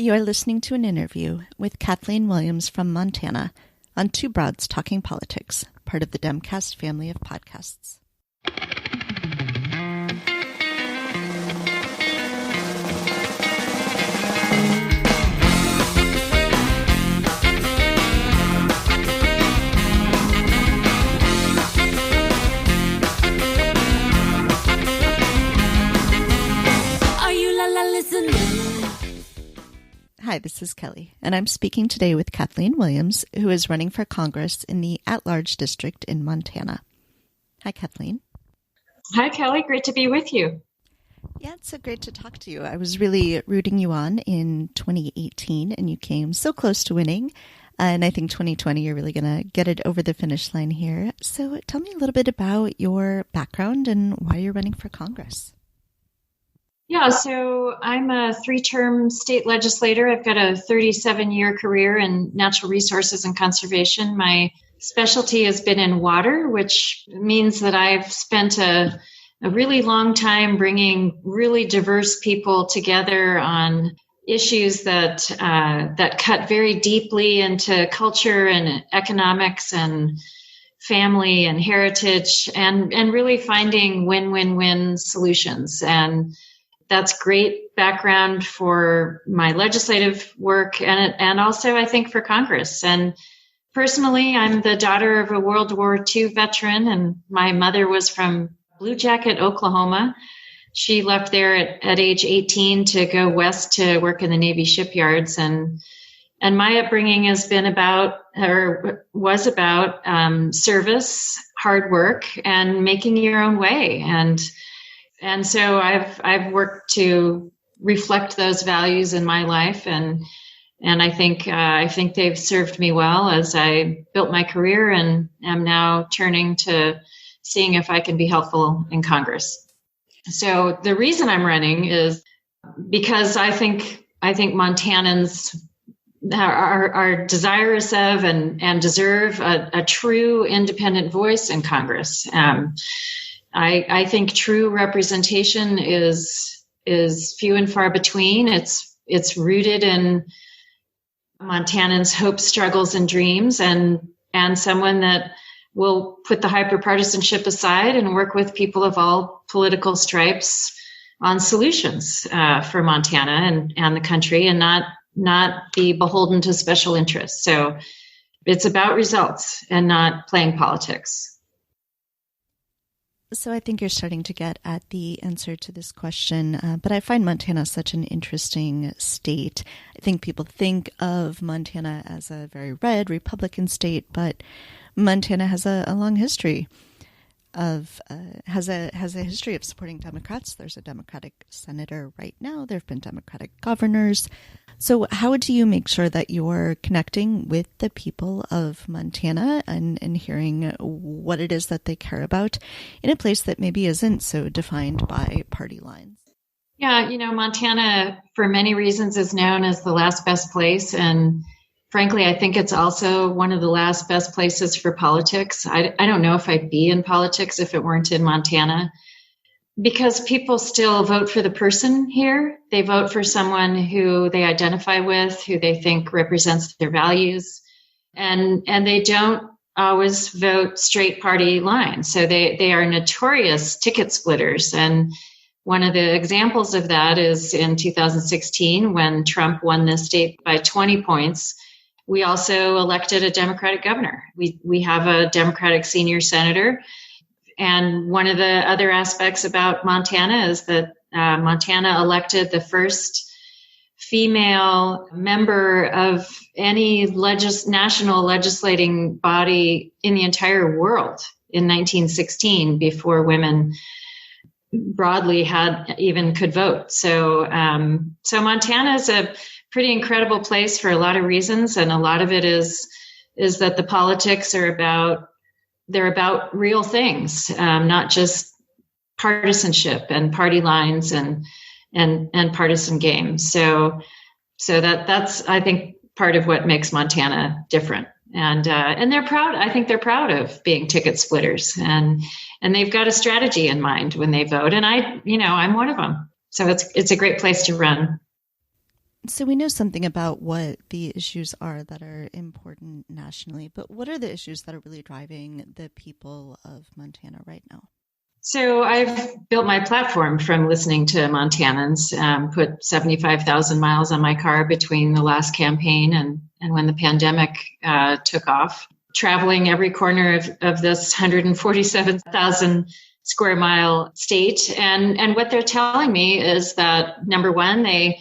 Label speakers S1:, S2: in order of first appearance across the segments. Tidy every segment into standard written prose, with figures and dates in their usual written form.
S1: You are listening to an interview with Kathleen Williams from Montana on Two Broads Talking Politics, part of the Demcast family of podcasts. Hi, this is Kelly, and I'm speaking today with Kathleen Williams, who is running for Congress in the at-large district in Montana. Hi, Kathleen.
S2: Hi, Kelly. Great to be with you.
S1: Yeah, it's so great to talk to you. I was really rooting you on in 2018, and you came so close to winning. And I think 2020, you're really going to get it over the finish line here. So tell me a little bit about your background and why you're running for Congress.
S2: Yeah, so I'm a 3-term state legislator. I've got a 37-year career in natural resources and conservation. My specialty has been in water, which means that I've spent a really long time bringing really diverse people together on issues that cut very deeply into culture and economics and family and heritage, and really finding win-win-win solutions. And that's great background for my legislative work and also, I think, for Congress. And personally, I'm the daughter of a World War II veteran, and my mother was from Blue Jacket, Oklahoma. She left there at age 18 to go west to work in the Navy shipyards. And my upbringing has been was about service, hard work, and making your own way. And so I've worked to reflect those values in my life, and I think they've served me well as I built my career, and am now turning to seeing if I can be helpful in Congress. So the reason I'm running is because I think Montanans are desirous of and deserve a true independent voice in Congress. I think true representation is few and far between. It's rooted in Montanans' hopes, struggles, and dreams, and someone that will put the hyperpartisanship aside and work with people of all political stripes on solutions for Montana and the country, and not be beholden to special interests. So it's about results and not playing politics.
S1: So I think you're starting to get at the answer to this question, but I find Montana such an interesting state. I think people think of Montana as a very red Republican state, but Montana has a long history of has a history of supporting Democrats. There's a Democratic senator right now. There have been Democratic governors. So how do you make sure that you're connecting with the people of Montana and hearing what it is that they care about in a place that maybe isn't so defined by party lines?
S2: Yeah, Montana, for many reasons, is known as the last best place. And frankly, I think it's also one of the last best places for politics. I don't know if I'd be in politics if it weren't in Montana, because people still vote for the person here. They vote for someone who they identify with, who they think represents their values, and they don't always vote straight party lines. So they are notorious ticket splitters. And one of the examples of that is in 2016, when Trump won the state by 20 points. We also elected a Democratic governor. We have a Democratic senior senator. And one of the other aspects about Montana is that Montana elected the first female member of any national legislating body in the entire world in 1916, before women broadly could vote. So Montana is a pretty incredible place for a lot of reasons, and a lot of it is that the politics are about real things, not just partisanship and party lines and partisan games. So that's, I think, part of what makes Montana different. And they're proud. I think they're proud of being ticket splitters, and they've got a strategy in mind when they vote. And I'm one of them. So it's a great place to run.
S1: So we know something about what the issues are that are important nationally, but what are the issues that are really driving the people of Montana right now?
S2: So I've built my platform from listening to Montanans, put 75,000 miles on my car between the last campaign and when the pandemic took off, traveling every corner of this 147,000 square mile state. And what they're telling me is that, number one, they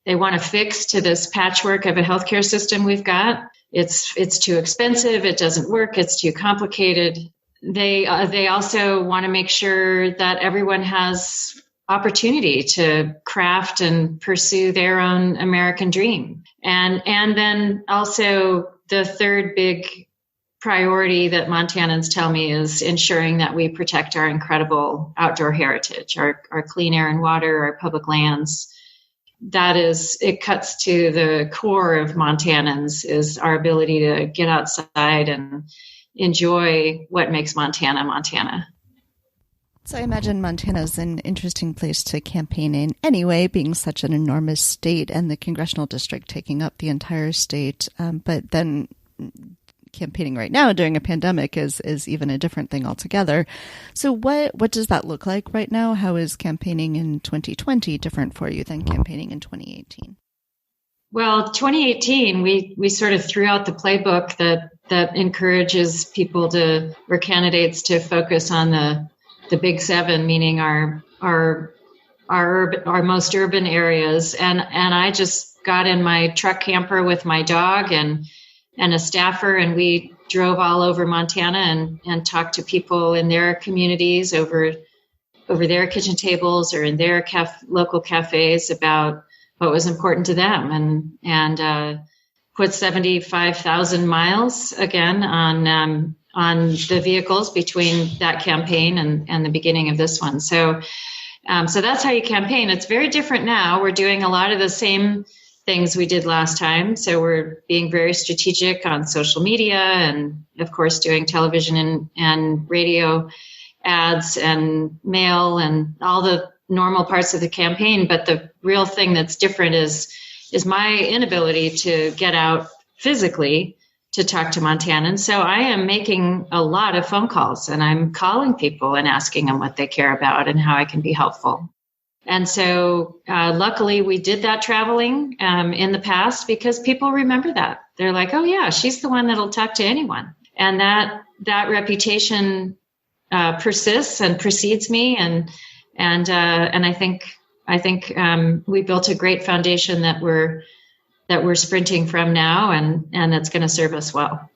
S2: want to fix to this patchwork of a healthcare system we've got. It's too expensive. It doesn't work. It's too complicated. They also want to make sure that everyone has opportunity to craft and pursue their own American dream. And then also the third big priority that Montanans tell me is ensuring that we protect our incredible outdoor heritage, our clean air and water, our public lands. That is, it cuts to the core of Montanans, is our ability to get outside and enjoy what makes Montana, Montana.
S1: So I imagine Montana's an interesting place to campaign in anyway, being such an enormous state and the congressional district taking up the entire state. But then campaigning right now during a pandemic is even a different thing altogether. So what does that look like right now? How is campaigning in 2020 different for you than campaigning in 2018?
S2: Well, 2018, we sort of threw out the playbook that encourages people or candidates to focus on the big seven, meaning our most urban areas. And I just got in my truck camper with my dog and a staffer, and we drove all over Montana and talked to people in their communities over their kitchen tables or in their local cafes about what was important to them, and put 75,000 miles again on the vehicles between that campaign and the beginning of this one. So that's how you campaign. It's very different now. We're doing a lot of the same things we did last time. So we're being very strategic on social media and, of course, doing television and radio ads and mail and all the normal parts of the campaign. But the real thing that's different is my inability to get out physically to talk to Montanans. So I am making a lot of phone calls, and I'm calling people and asking them what they care about and how I can be helpful. And so luckily we did that traveling in the past because people remember that. They're like, oh yeah, she's the one that'll talk to anyone. And that reputation persists and precedes me. And I think we built a great foundation that we're sprinting from now, and that's going to serve us well.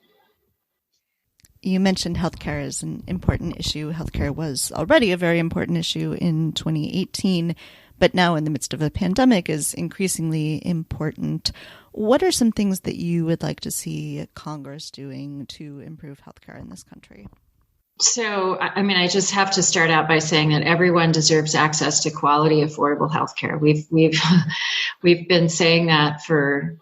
S1: You mentioned healthcare as an important issue. Healthcare was already a very important issue in 2018, but now in the midst of a pandemic is increasingly important. What are some things that you would like to see Congress doing to improve healthcare in this country?
S2: So, I mean, I just have to start out by saying that everyone deserves access to quality, affordable healthcare. We've been saying that for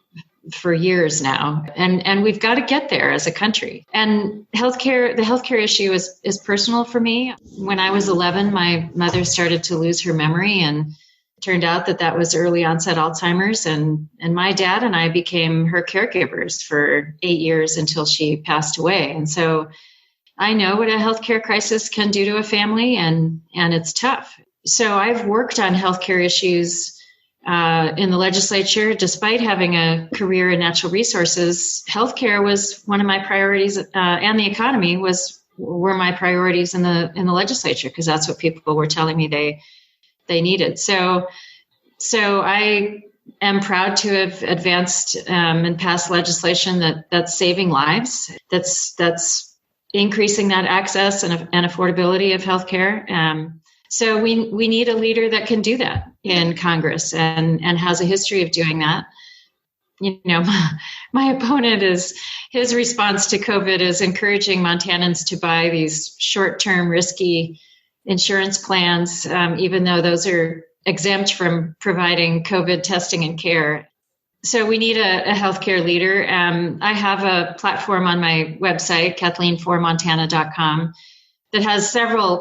S2: years now, and we've got to get there as a country. And the healthcare issue is personal for me. When I was 11, my mother started to lose her memory, and it turned out that was early onset Alzheimer's. And my dad and I became her caregivers for 8 years until she passed away. And so I know what a healthcare crisis can do to a family, and it's tough. So I've worked on healthcare issues in the legislature. Despite having a career in natural resources, healthcare was one of my priorities, and the economy were my priorities in the legislature, because that's what people were telling me they needed. So I am proud to have advanced and passed legislation that's saving lives, that's increasing that access and affordability of healthcare. So we need a leader that can do that in Congress and has a history of doing that. You know, my opponent his response to COVID is encouraging Montanans to buy these short-term risky insurance plans, even though those are exempt from providing COVID testing and care. So we need a healthcare leader. I have a platform on my website, KathleenForMontana.com, that has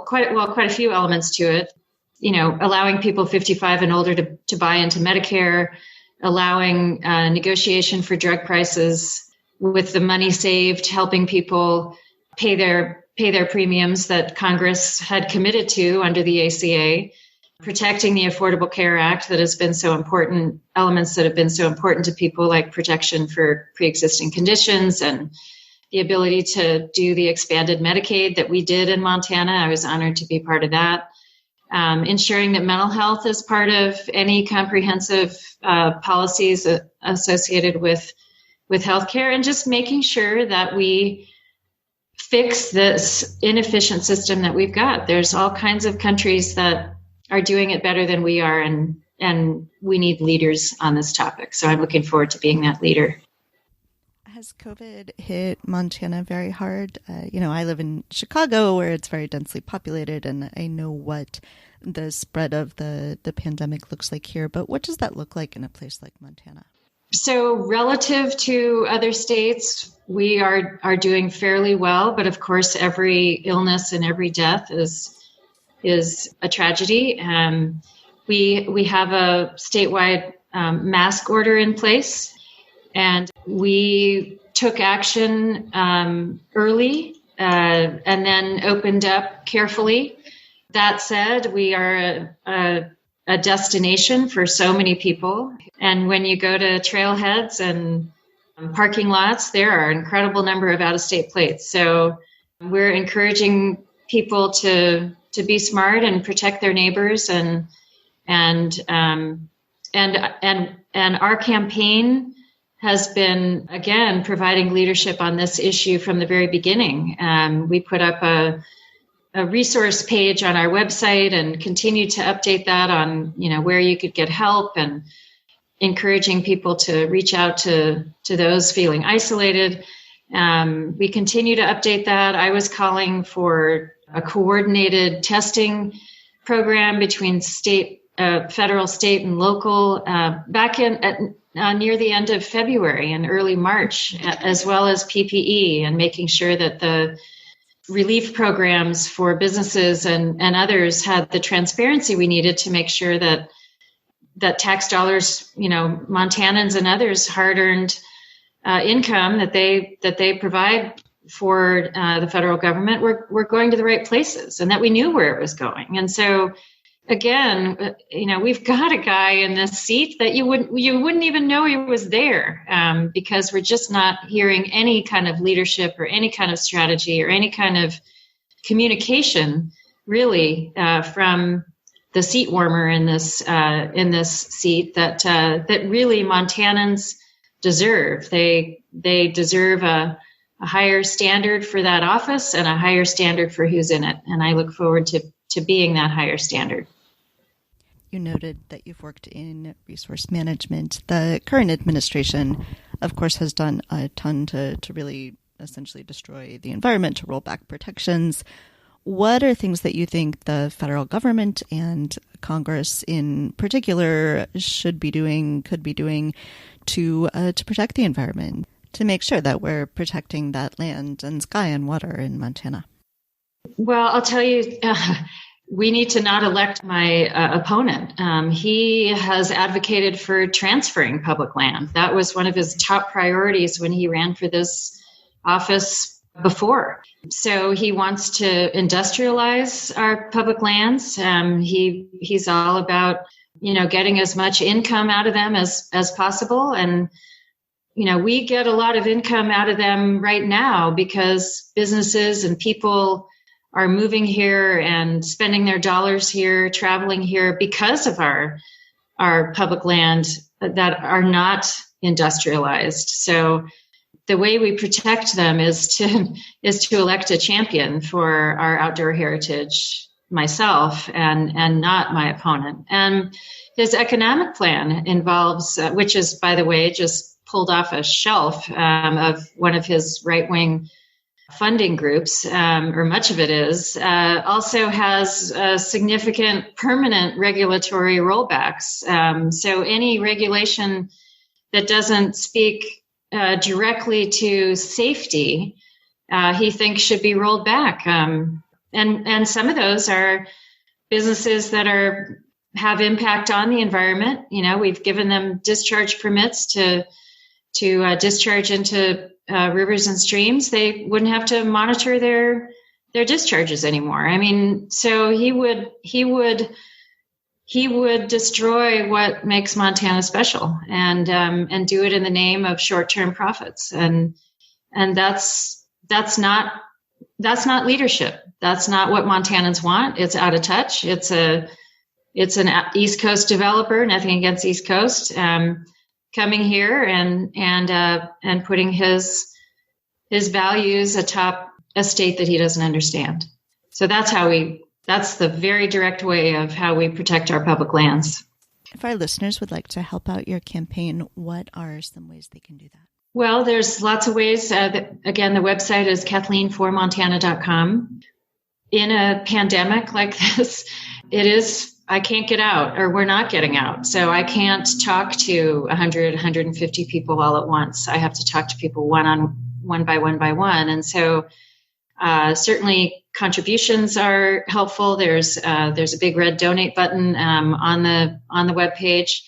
S2: quite a few elements to it. You know, allowing people 55 and older to buy into Medicare, allowing negotiation for drug prices with the money saved, helping people pay their premiums that Congress had committed to under the ACA, protecting the Affordable Care Act that has been so important, elements that have been so important to people, like protection for pre-existing conditions and the ability to do the expanded Medicaid that we did in Montana. I was honored to be part of that. Ensuring that mental health is part of any comprehensive policies associated with healthcare, and just making sure that we fix this inefficient system that we've got. There's all kinds of countries that are doing it better than we are, and we need leaders on this topic. So I'm looking forward to being that leader.
S1: Has COVID hit Montana very hard? I live in Chicago, where it's very densely populated, and I know what the spread of the pandemic looks like here. But what does that look like in a place like Montana?
S2: So relative to other states, we are doing fairly well. But of course, every illness and every death is a tragedy. We have a statewide mask order in place. And we took action early and then opened up carefully. That said, we are a destination for so many people. And when you go to trailheads and parking lots, there are an incredible number of out-of-state plates. So we're encouraging people to be smart and protect their neighbors. And our campaign has been, again, providing leadership on this issue from the very beginning. We put up a resource page on our website and continue to update that on, where you could get help, and encouraging people to reach out to those feeling isolated. We continue to update that. I was calling for a coordinated testing program between federal, state, and local back near the end of February and early March, as well as PPE, and making sure that the relief programs for businesses and others had the transparency we needed to make sure that tax dollars, Montanans and others' hard-earned income that they provide for the federal government were going to the right places, and that we knew where it was going. And so, again, we've got a guy in this seat that you wouldn't even know he was there, because we're just not hearing any kind of leadership or any kind of strategy or any kind of communication, really, from the seat warmer in this seat that really Montanans deserve. They deserve a higher standard for that office and a higher standard for who's in it, and I look forward to being that higher standard.
S1: You noted that you've worked in resource management. The current administration, of course, has done a ton to really essentially destroy the environment, to roll back protections. What are things that you think the federal government and Congress in particular should be doing, could be doing to protect the environment, to make sure that we're protecting that land and sky and water in Montana? Well,
S2: I'll tell you, we need to not elect my opponent. He has advocated for transferring public land. That was one of his top priorities when he ran for this office before. So he wants to industrialize our public lands. He's all about, getting as much income out of them as possible. And, we get a lot of income out of them right now because businesses and people are moving here and spending their dollars here, traveling here because of our public land that are not industrialized. So the way we protect them is to elect a champion for our outdoor heritage, myself, and not my opponent. And his economic plan involves, which is, by the way, just pulled off a shelf of one of his right-wing funding groups, or much of it is, also has significant permanent regulatory rollbacks. So any regulation that doesn't speak directly to safety, he thinks should be rolled back. And some of those are businesses that have impact on the environment. We've given them discharge permits to discharge into rivers and streams. They wouldn't have to monitor their discharges anymore. I mean, so he would destroy what makes Montana special, and do it in the name of short-term profits. And that's not leadership. That's not what Montanans want. It's out of touch. It's an East Coast developer, nothing against East Coast, coming here and putting his values atop a state that he doesn't understand. So that's the very direct way of how we protect our public lands.
S1: If our listeners would like to help out your campaign, what are some ways they can do that?
S2: Well, there's lots of ways. Again, the website is KathleenForMontana.com. In a pandemic like this, I can't get out, or we're not getting out. So I can't talk to 100, 150 people all at once. I have to talk to people one by one. And so certainly contributions are helpful. There's a big red donate button on the webpage,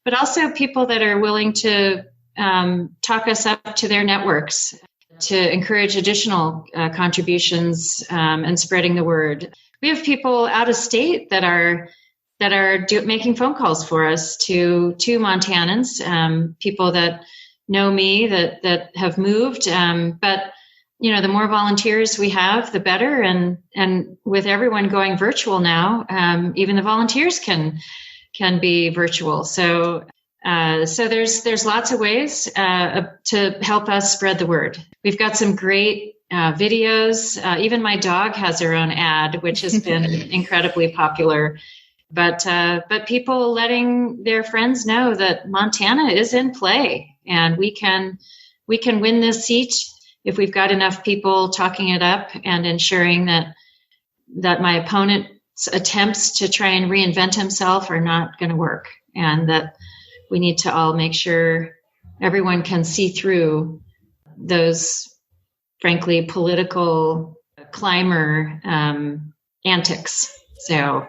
S2: but also people that are willing to talk us up to their networks to encourage additional contributions and spreading the word. We have people out of state that are making phone calls for us to Montanans, people that know me that have moved, but the more volunteers we have, the better. And with everyone going virtual now, even the volunteers can be virtual. So there's lots of ways to help us spread the word. We've got some great videos. Even my dog has her own ad, which has been incredibly popular. But people letting their friends know that Montana is in play, and we can win this seat if we've got enough people talking it up and ensuring that my opponent's attempts to try and reinvent himself are not going to work, and that we need to all make sure everyone can see through those, frankly, political climber antics. So,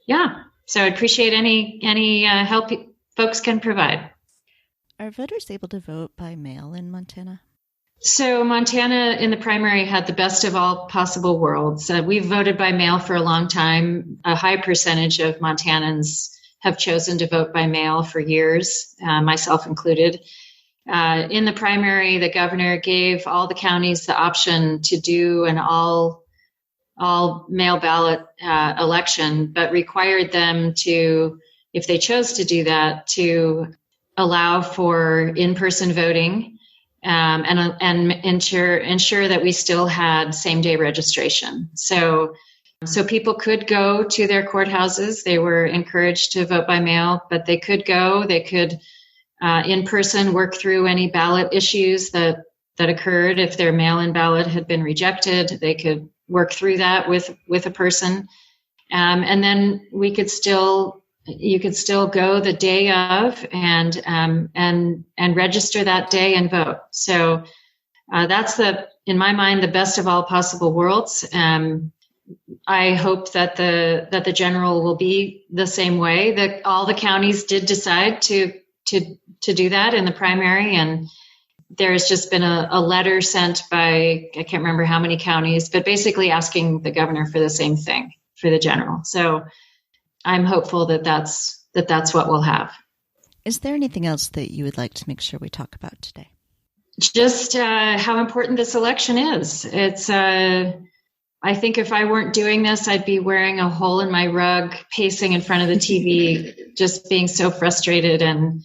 S2: yeah. So I appreciate any help folks can provide.
S1: Are voters able to vote by mail in Montana?
S2: So Montana in the primary had the best of all possible worlds. We've voted by mail for a long time. A high percentage of Montanans have chosen to vote by mail for years, myself included. In the primary, the governor gave all the counties the option to do an all mail ballot election, but required them to, if they chose to do that, to allow for in-person voting and ensure that we still had same-day registration. So people could go to their courthouses. They were encouraged to vote by mail, but they could go. They could in person work through any ballot issues that occurred. If their mail-in ballot had been rejected, they could work through that with a person, and then you could still go the day of and register that day and vote. So that's in my mind, the best of all possible worlds. I hope that the general will be the same way. That all the counties did decide to do that in the primary, and there's just been a letter sent by, I can't remember how many counties, but basically asking the governor for the same thing for the general. So I'm hopeful that that's what we'll have.
S1: Is there anything else that you would like to make sure we talk about today?
S2: Just how important this election is. It's I think if I weren't doing this, I'd be wearing a hole in my rug, pacing in front of the TV, just being so frustrated and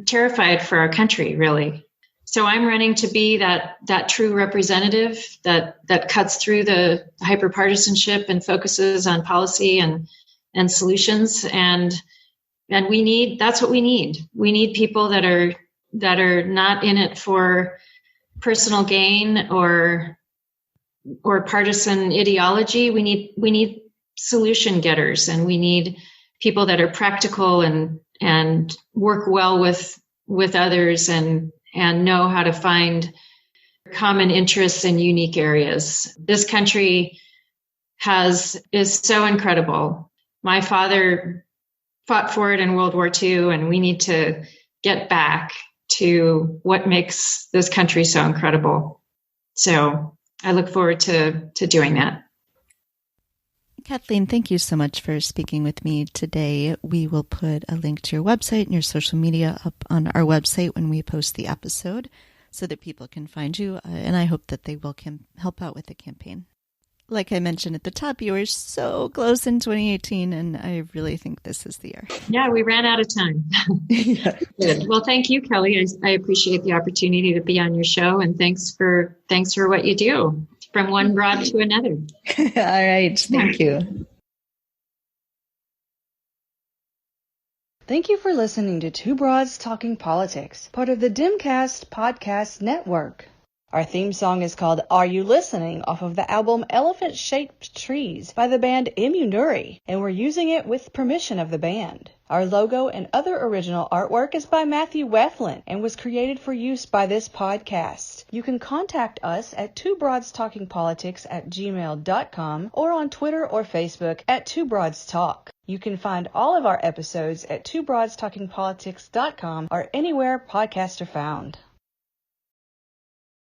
S2: terrified for our country, really. So I'm running to be that true representative that cuts through the hyperpartisanship and focuses on policy and solutions. And that's what we need. We need people that are not in it for personal gain or partisan ideology. We need solution getters, and we need people that are practical and work well with others and know how to find common interests in unique areas. This country is so incredible. my father fought for it in World War II, and we need to get back to what makes this country so incredible. So I look forward to doing that.
S1: Kathleen, thank you so much for speaking with me today. We will put a link to your website and your social media up on our website when we post the episode so that people can find you, and I hope that they will help out with the campaign. Like I mentioned at the top, you were so close in 2018, and I really think this is the year.
S2: Yeah, we ran out of time.
S1: Yeah.
S2: Good. Well, thank you, Kelly. I appreciate the opportunity to be on your show, and thanks for what you do from one broad to another.
S1: All right. Thank you.
S3: Thank you for listening to Two Broads Talking Politics, part of the Dimcast Podcast Network. Our theme song is called Are You Listening? Off of the album Elephant Shaped Trees by the band Immunuri, and we're using it with permission of the band. Our logo and other original artwork is by Matthew Weflin and was created for use by this podcast. You can contact us at twobroadstalkingpolitics@gmail.com or on Twitter or Facebook at Two Broads Talk. You can find all of our episodes at twobroadstalkingpolitics.com or anywhere podcasts are found.